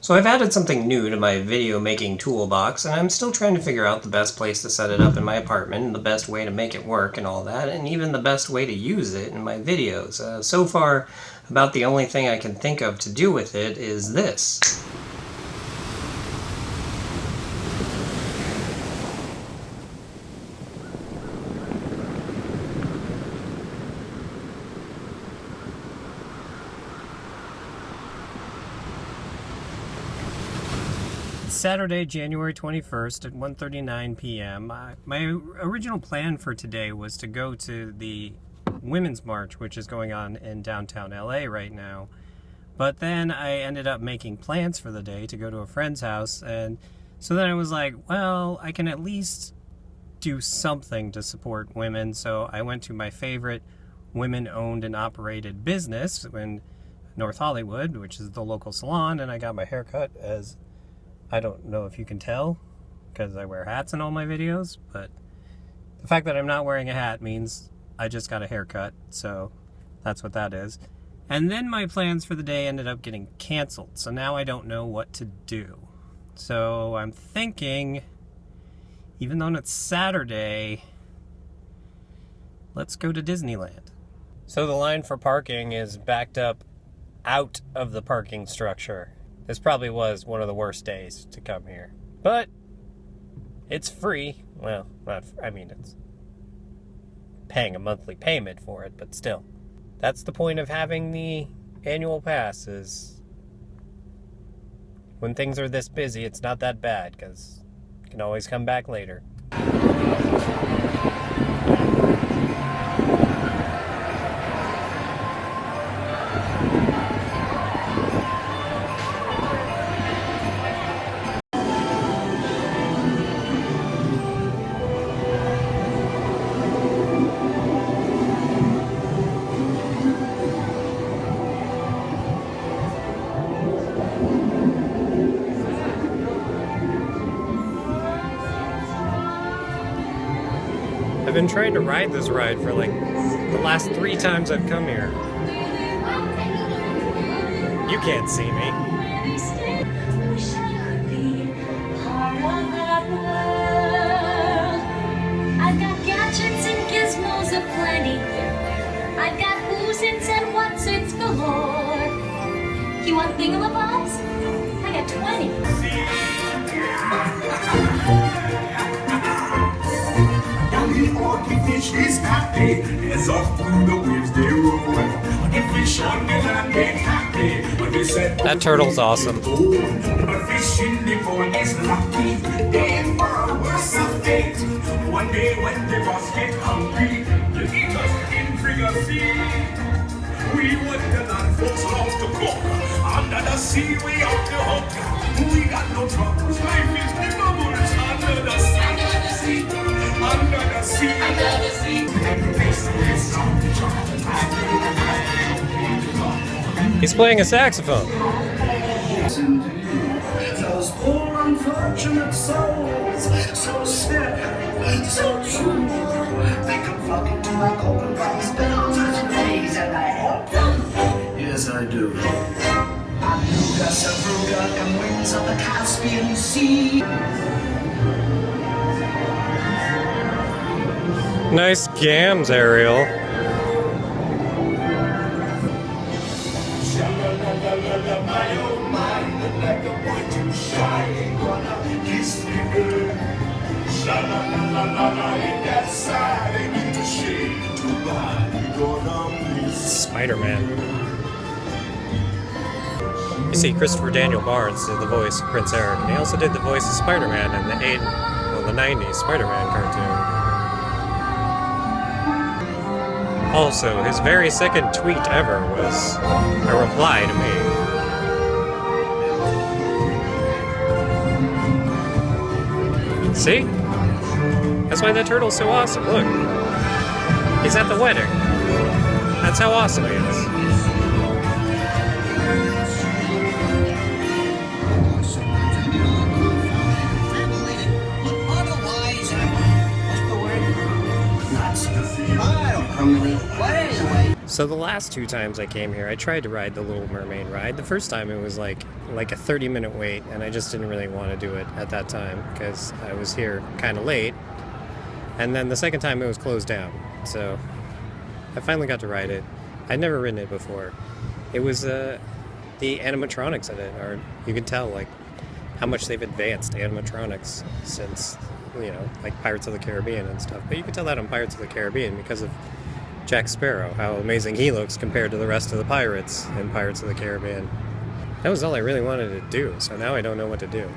So I've added something new to my video making toolbox, and I'm still trying to figure out the best place to set it up in my apartment, and the best way to make it work and all that, and even the best way to use it in my videos. So far, about the only thing I can think of to do with it is this. Saturday, January 21st at 1:39 p.m. My original plan for today was to go to the Women's March, which is going on in downtown LA right now. But then I ended up making plans for the day to go to a friend's house, and so then I was like, well, I can at least do something to support women. So I went to my favorite women-owned and operated business in North Hollywood, which is the local salon, and I got my hair cut as... I don't know if you can tell because I wear hats in all my videos, but the fact that I'm not wearing a hat means I just got a haircut, so that's what that is. And then my plans for the day ended up getting canceled, so now I don't know what to do. So I'm thinking, even though it's Saturday, let's go to Disneyland. So the line for parking is backed up out of the parking structure. This probably was one of the worst days to come here. But it's free. Well, it's paying a monthly payment for it, but still. That's the point of having the annual pass, is when things are this busy, it's not that bad, because you can always come back later. I've been trying to ride this ride for like the last 3 times I've come here. You can't see me. I've got gadgets and gizmos aplenty. I've got who's its and what's its galore. You want thingamabobs? I got 20. The fish is happy as off through the waves they roll. The fish on the land get happy when they said that turtle's awesome. But fish in the pond is lucky. They were worse of fate. One day when the boss get hungry, you eat us in Frigacy. We want the land folks love to cook. Under the sea we off the hook. We got no troubles. Life is the bubbles under the sea. Under the sea. Under the sea. He's playing a saxophone. Those poor unfortunate souls, so sad, so true. They come flocking to my golden box bells days, and I help them. Yes, I do. Anuga Savruga and winds of the Caspian Sea. Nice gams, Ariel. Spider-Man. You see, Christopher Daniel Barnes did the voice of Prince Eric, and he also did the voice of Spider-Man in the 90s Spider-Man cartoon. Also, his very second tweet ever was a reply to me. See? That's why that turtle's so awesome. Look. He's at the wedding. That's how awesome he is. So the last 2 times I came here, I tried to ride the Little Mermaid ride. The first time it was like a 30-minute wait, and I just didn't really want to do it at that time because I was here kind of late. And then the second time it was closed down. So I finally got to ride it. I'd never ridden it before. It was the animatronics in it, or you can tell like how much they've advanced animatronics since, you know, like Pirates of the Caribbean and stuff. But you can tell that on Pirates of the Caribbean because of Jack Sparrow, how amazing he looks compared to the rest of the pirates in Pirates of the Caribbean. That was all I really wanted to do, so now I don't know what to do.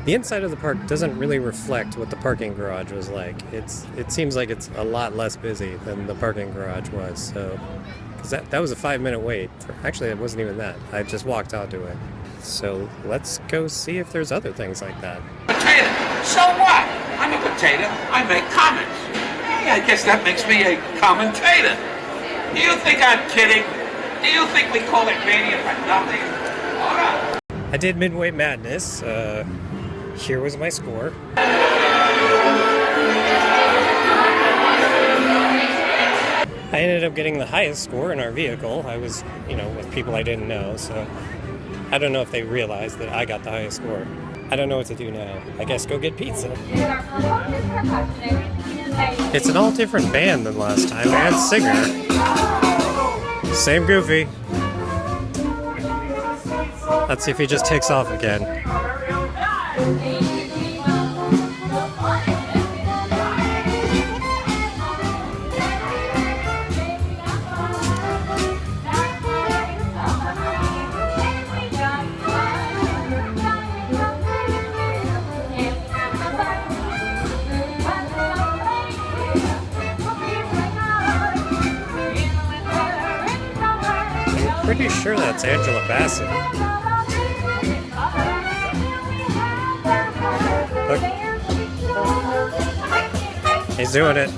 The inside of the park doesn't really reflect what the parking garage was like. It seems like it's a lot less busy than the parking garage was, so... Because that was a 5-minute wait. Actually, it wasn't even that. I just walked onto it. So let's go see if there's other things like that. Potato. So what? I'm a potato. I make comments. Hey, I guess that makes me a commentator. Do you think I'm kidding? Do you think we call it mania for nothing? Hold on. I did Midway Madness. Here was my score. I ended up getting the highest score in our vehicle. I was, you know, with people I didn't know, so I don't know if they realized that I got the highest score. I don't know what to do now. I guess go get pizza. It's an all different band than last time, and singer. Same Goofy. Let's see if he just takes off again. Pretty sure that's Angela Bassett. Look. He's doing it.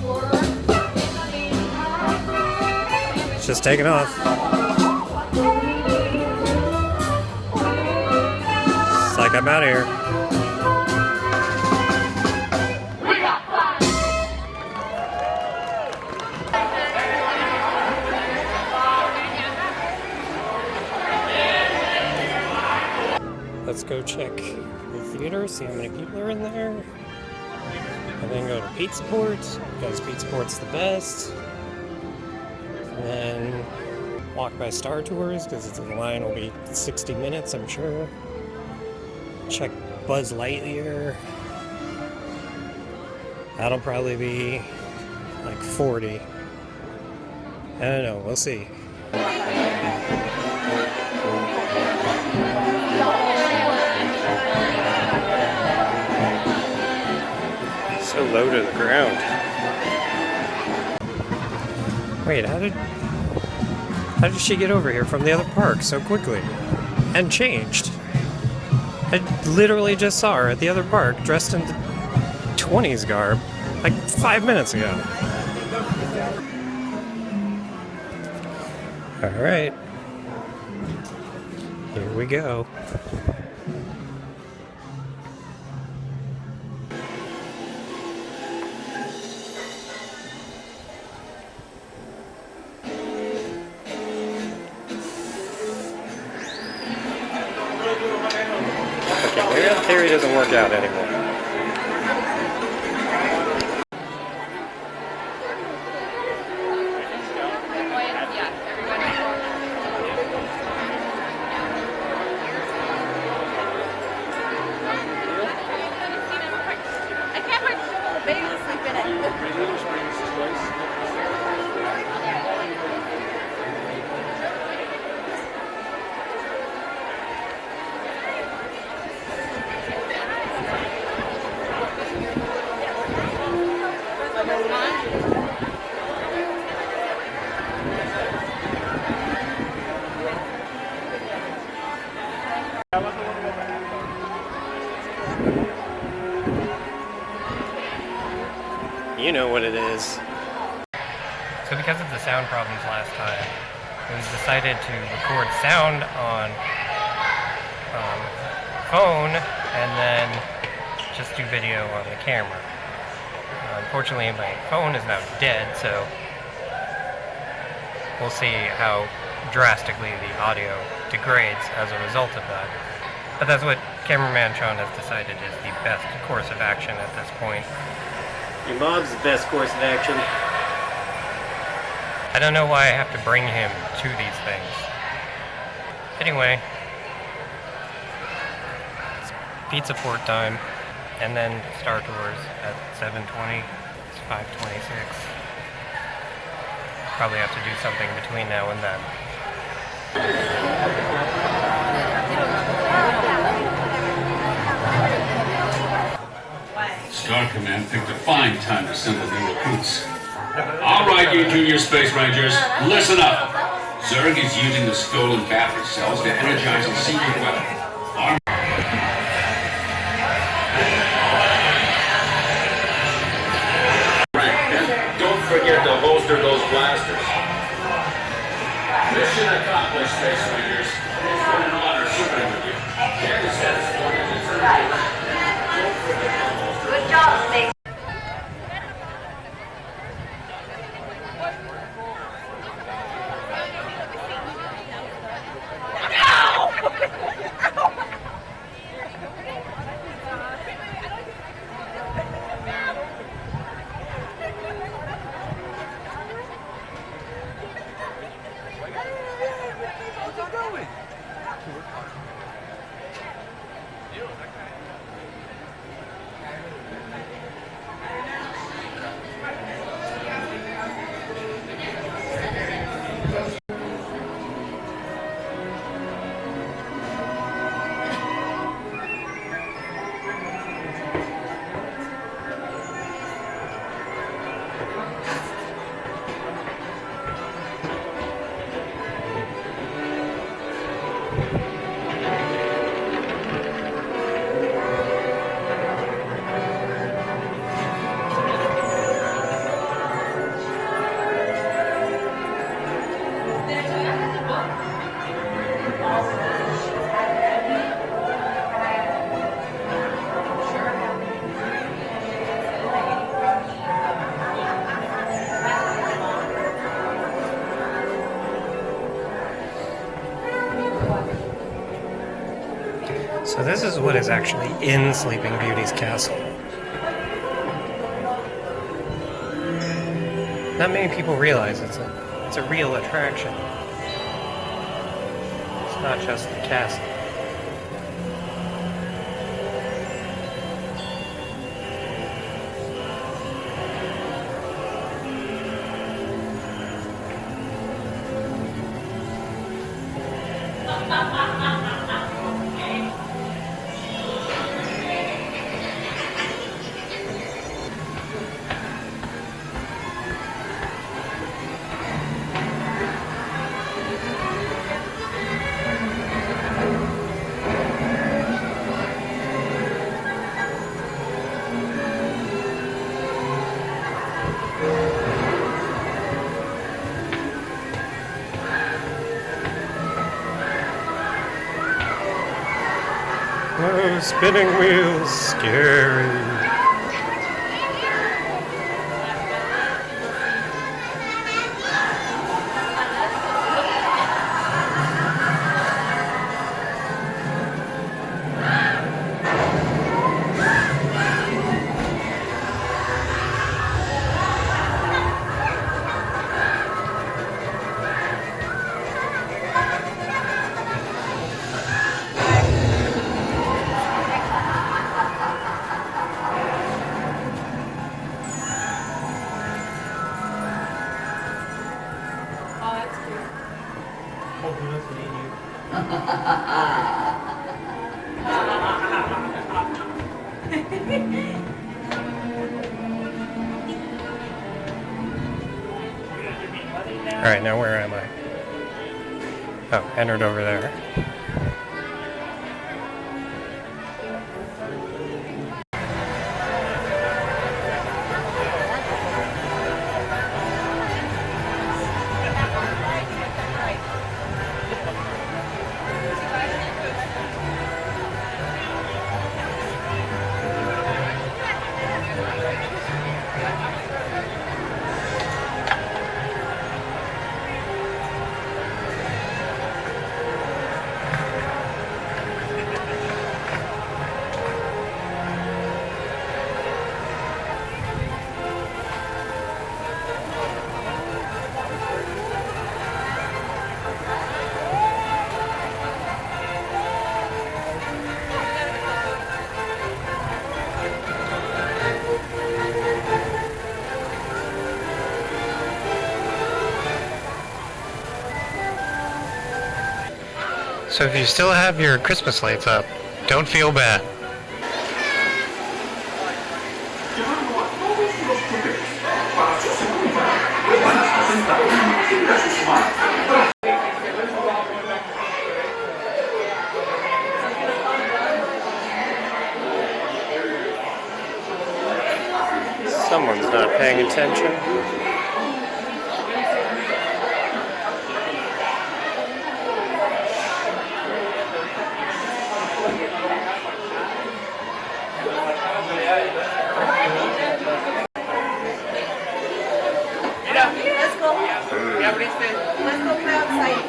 It's just taking off. It's like I'm out of here. Let's go check the theater, see how many people are in there, and then go to Pizza Port, because Pizza Port's the best, and then walk by Star Tours, because the line will be 60 minutes, I'm sure. Check Buzz Lightyear. That'll probably be like 40. I don't know, we'll see. So low to the ground. Wait, how did she get over here from the other park so quickly? And changed. I literally just saw her at the other park dressed in the 20s garb like 5 minutes ago. Alright. Here we go. Okay, maybe that theory doesn't work out anymore. You know what it is. So because of the sound problems last time, it was decided to record sound on phone and then just do video on the camera. Unfortunately, my phone is now dead, so we'll see how drastically the audio degrades as a result of that. But that's what cameraman Sean has decided is the best course of action at this point. Your mom's the best course of action. I don't know why I have to bring him to these things. Anyway, it's pizza port time, and then Star Tours at 7:20. It's 5:26. Probably have to do something between now and then. Star Command picked a fine time to assemble new recruits. All right, you Junior Space Rangers, listen up. Zurg is using the stolen battery cells to energize a secret weapon. And don't forget to holster those blasters. Mission accomplished, Space Rangers. It's been an honor serving with you. Candace has Good job, Space. So this is what is actually in Sleeping Beauty's castle. Not many people realize it's a real attraction. It's not just the castle. Oh, spinning wheels, scary. Alright, now where am I? Oh, entered over there. So if you still have your Christmas lights up, don't feel bad. Someone's not paying attention. Let's go play outside.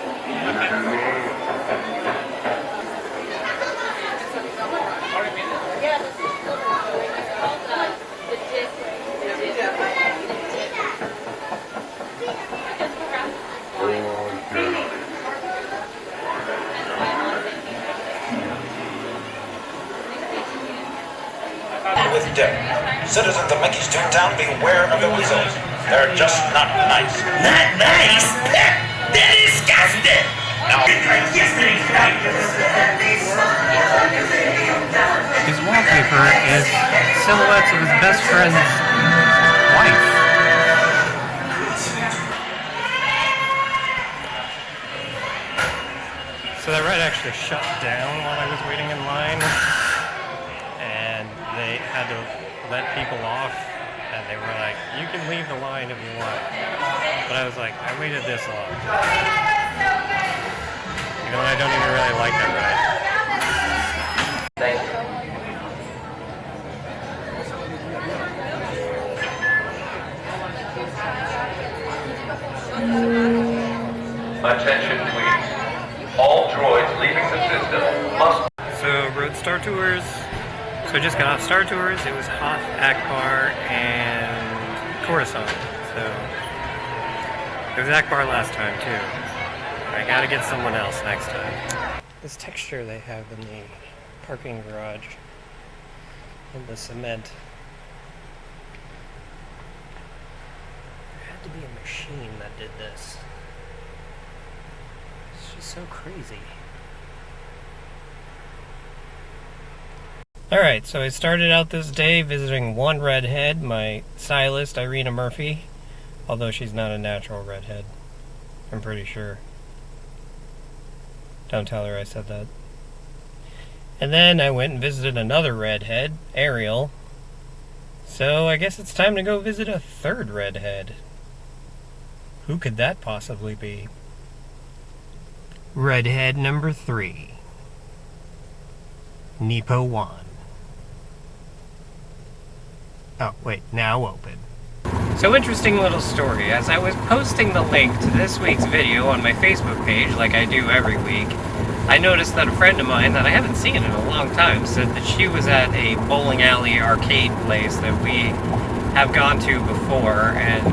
With dirt. Citizens of Mickey's Toontown, beware of the weasels. They're just not nice. Not nice? They're disgusting! Now, His wallpaper is silhouettes of his best friend's wife. So that ride actually shut down while I was waiting in line. And they had to let people off. And they were like, you can leave the line if you want. But I was like, I waited this long. You know what, I don't even really like that ride. Attention please. All droids leaving the system must... So, rode Star Tours. So I just got off Star Tours. It was Hoth, Akbar, and Coruscant. So, it was Akbar last time too. I gotta get someone else next time. This texture they have in the parking garage, in the cement. There had to be a machine that did this. It's just so crazy. Alright, so I started out this day visiting one redhead, my stylist, Irina Murphy. Although she's not a natural redhead. I'm pretty sure. Don't tell her I said that. And then I went and visited another redhead, Ariel. So I guess it's time to go visit a third redhead. Who could that possibly be? Redhead number 3. Nepo 1. Oh, wait, now open. So interesting little story. As I was posting the link to this week's video on my Facebook page, like I do every week, I noticed that a friend of mine that I haven't seen in a long time said that she was at a bowling alley arcade place that we have gone to before, and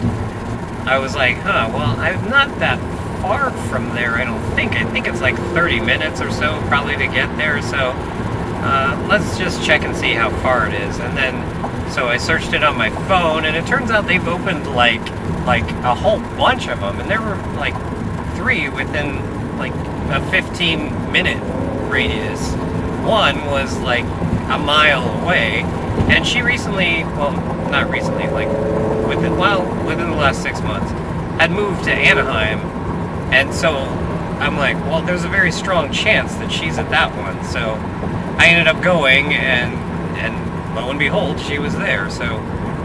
I was like, huh, well, I'm not that far from there, I don't think. I think it's like 30 minutes or so probably to get there, so let's just check and see how far it is. And then so I searched it on my phone, and it turns out they've opened like a whole bunch of them, and there were like 3 within like a 15-minute radius. One was like a mile away, and she recently, well, not recently, like within the last 6 months, had moved to Anaheim, and so I'm like, well, there's a very strong chance that she's at that one. So I ended up going, and lo and behold, she was there. So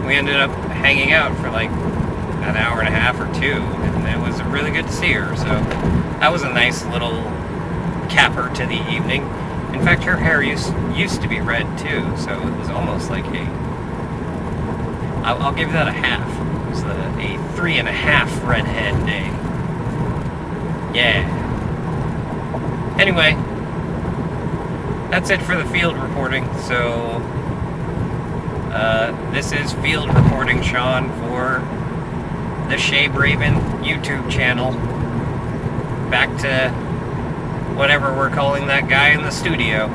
we ended up hanging out for like an hour and a half or 2, and it was really good to see her. So that was a nice little capper to the evening. In fact, her hair used to be red too, so it was almost like I'll give that a half. It was a 3.5 redhead day. Yeah. Anyway, that's it for the field reporting. So this is field reporting Sean for the Shea Braven YouTube channel. Back to whatever we're calling that guy in the studio.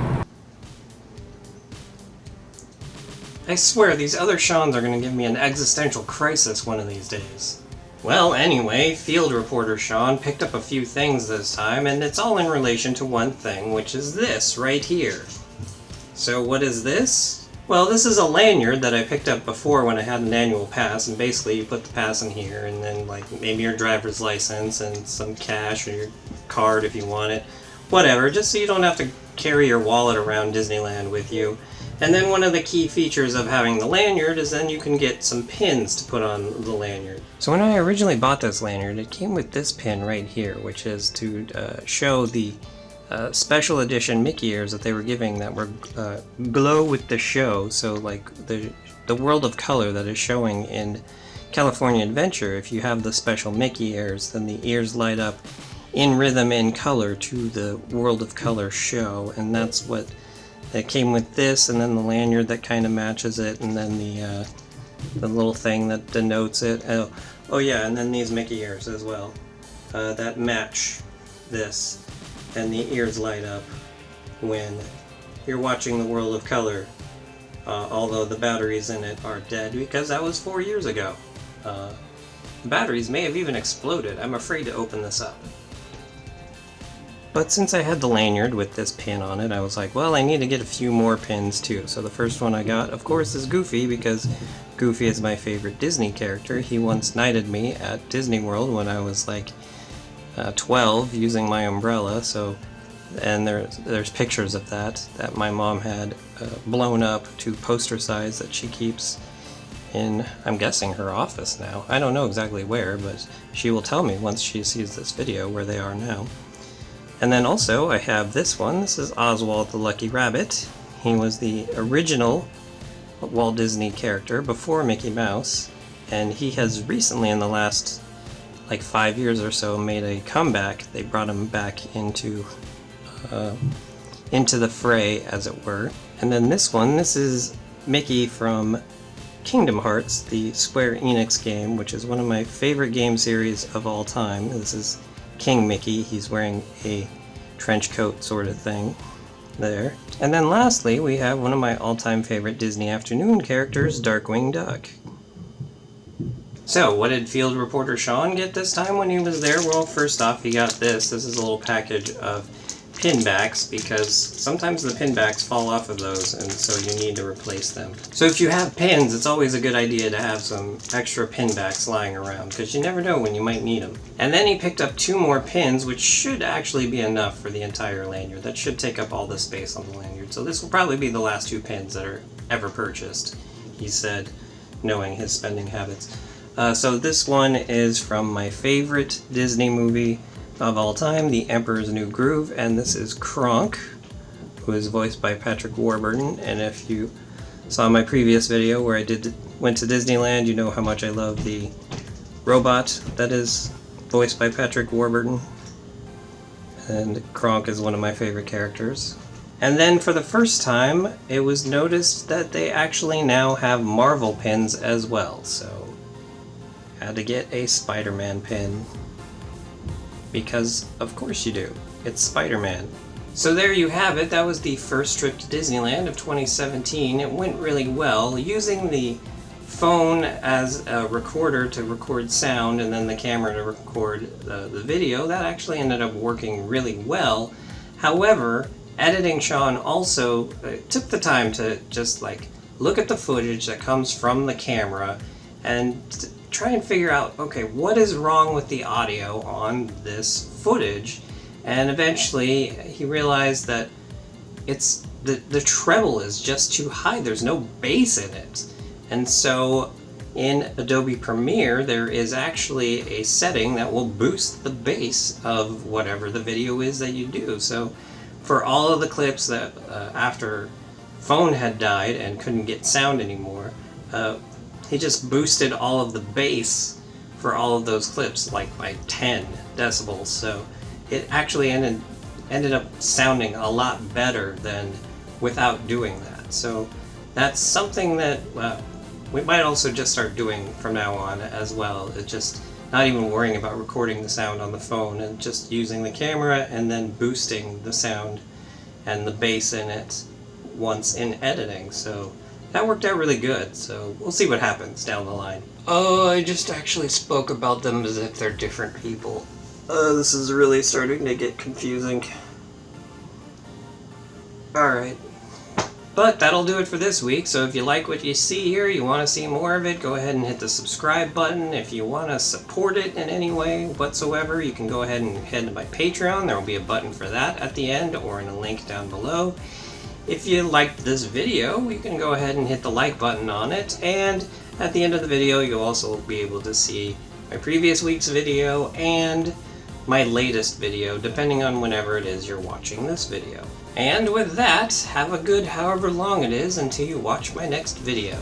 I swear these other Seans are going to give me an existential crisis one of these days. Well, anyway, field reporter Sean picked up a few things this time, and it's all in relation to one thing, which is this right here. So what is this? Well, this is a lanyard that I picked up before when I had an annual pass, and basically you put the pass in here, and then like maybe your driver's license and some cash or your card if you want it. Whatever, just so you don't have to carry your wallet around Disneyland with you. And then one of the key features of having the lanyard is then you can get some pins to put on the lanyard. So when I originally bought this lanyard, it came with this pin right here, which is to show the special edition Mickey ears that they were giving that were glow with the show. So like the world of color that is showing in California Adventure, if you have the special Mickey ears, then the ears light up in rhythm and color to the world of color show, and that's what it came with. This, and then the lanyard that kind of matches it, and then the little thing that denotes it. Oh yeah, and then these Mickey ears as well that match this, and the ears light up when you're watching the world of color, although the batteries in it are dead because that was 4 years ago. The batteries may have even exploded. I'm afraid to open this up. But since I had the lanyard with this pin on it, I was like, well, I need to get a few more pins too. So the first one I got, of course, is Goofy, because Goofy is my favorite Disney character. He once knighted me at Disney World when I was like 12 using my umbrella. So, and there's pictures of that my mom had blown up to poster size that she keeps in, I'm guessing, her office now. I don't know exactly where, but she will tell me once she sees this video where they are now. And then also I have this one. This is Oswald the Lucky Rabbit. He was the original Walt Disney character before Mickey Mouse, and he has recently, in the last like 5 years or so, made a comeback. They brought him back into the fray, as it were. And then this one, this is Mickey from Kingdom Hearts, the Square Enix game, which is one of my favorite game series of all time. This is King Mickey. He's wearing a trench coat sort of thing there. And then lastly, we have one of my all-time favorite Disney afternoon characters, Darkwing Duck. So, what did field reporter Sean get this time when he was there? Well, first off, he got this. This is a little package of pin backs, because sometimes the pin backs fall off of those, and so you need to replace them. So if you have pins, it's always a good idea to have some extra pin backs lying around, because you never know when you might need them. And then he picked up 2 more pins, which should actually be enough for the entire lanyard. That should take up all the space on the lanyard. So this will probably be the last 2 pins that are ever purchased, he said, knowing his spending habits. So this one is from my favorite Disney movie of all time, The Emperor's New Groove, and this is Kronk, who is voiced by Patrick Warburton. And if you saw my previous video where I went to Disneyland, you know how much I love the robot that is voiced by Patrick Warburton, and Kronk is one of my favorite characters. And then for the first time, it was noticed that they actually now have Marvel pins as well, so had to get a Spider-Man pin. Because, of course you do. It's Spider-Man. So there you have it. That was the first trip to Disneyland of 2017. It went really well. Using the phone as a recorder to record sound and then the camera to record the video, that actually ended up working really well. However, editing Sean also took the time to just like look at the footage that comes from the camera and try and figure out, okay, what is wrong with the audio on this footage? And eventually he realized that it's the treble is just too high. There's no bass in it. And so in Adobe Premiere, there is actually a setting that will boost the bass of whatever the video is that you do. So for all of the clips that after phone had died and couldn't get sound anymore, he just boosted all of the bass for all of those clips like by 10 decibels. So it actually ended up sounding a lot better than without doing that. So that's something that we might also just start doing from now on as well. It's just not even worrying about recording the sound on the phone and just using the camera and then boosting the sound and the bass in it once in editing. So that worked out really good, so we'll see what happens down the line. Oh, I just actually spoke about them as if they're different people. This is really starting to get confusing. Alright. But that'll do it for this week, so if you like what you see here, you want to see more of it, go ahead and hit the subscribe button. If you want to support it in any way whatsoever, you can go ahead and head to my Patreon. There will be a button for that at the end, or in a link down below. If you liked this video, you can go ahead and hit the like button on it, and at the end of the video, you'll also be able to see my previous week's video and my latest video, depending on whenever it is you're watching this video. And with that, have a good however long it is until you watch my next video.